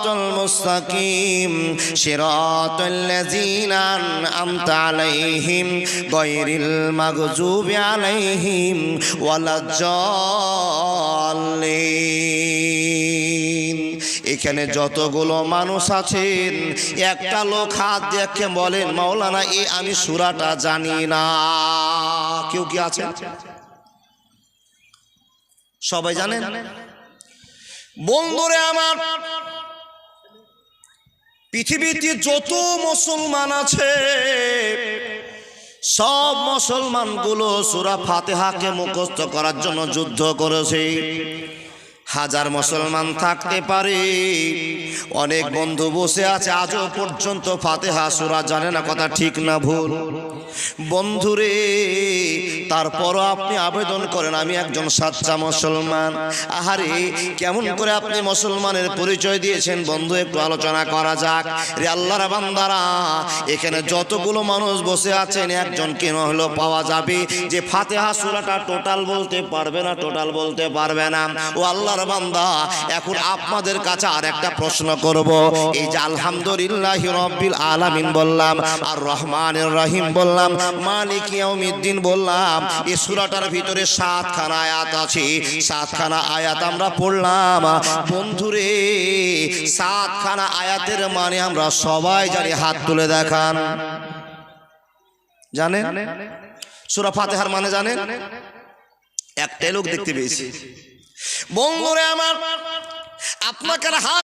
المستقيم صراط الذين أنعمت عليهم غير المغضوب عليهم ولا الضالين। এখানে যতগুলো মানুষ আছেন একটা লোক হাত দিয়ে বলেন মাওলানা আমি সূরাটা জানি না। কেউ কি আছে? সবাই জানেন? বন্ধুরে আমার, পৃথিবীতে যত মুসলমান আছে সব মুসলমানগুলো সূরা ফাতিহাকে মুখস্থ করার জন্য যুদ্ধ করেছে। হাজার মুসলমান থাকতে পারে, অনেক বন্ধু বসে আছে আজও পর্যন্ত ফাতিহা সূরা জানে না। কথা ঠিক না ভুল? বন্ধুরে, তারপরও আপনি আবেদন করেন আমি একজন সাচ্চা মুসলমান। আহারে, কেমন করে আপনি মুসলমানের পরিচয় দিয়েছেন বন্ধু, একটু আলোচনা করা যাক। রে আল্লাহর বান্দারা, এখানে যতগুলো মানুষ বসে আছেন একজন কেন হলো পাওয়া যাবে যে ফাতিহা সূরাটা টোটাল বলতে পারবে না, টোটাল বলতে পারবে না। ও আল্লাহর বান্দা, এখন আপনাদের কাছে আর একটা প্রশ্ন করব। এই যে আলহামদুলিল্লাহি রাব্বিল আলামিন বললাম, আর রহমানির রহিম বললাম, মালিক ইয়াউমিদ্দিন বললাম, এই সূরাটার ভিতরে 7 খানা আয়াত আছে। 7 খানা আয়াত আমরা পড়লাম। বন্ধুরে, 7 খানা আয়াতের মানে আমরা সবাই জানি। হাত তুলে দেখান। জানেন সূরা ফাতিহার মানে? জানেন? একটাই লোক দেখতে পেয়েছি। বন্ধুরে আমার, আপনাকে হাত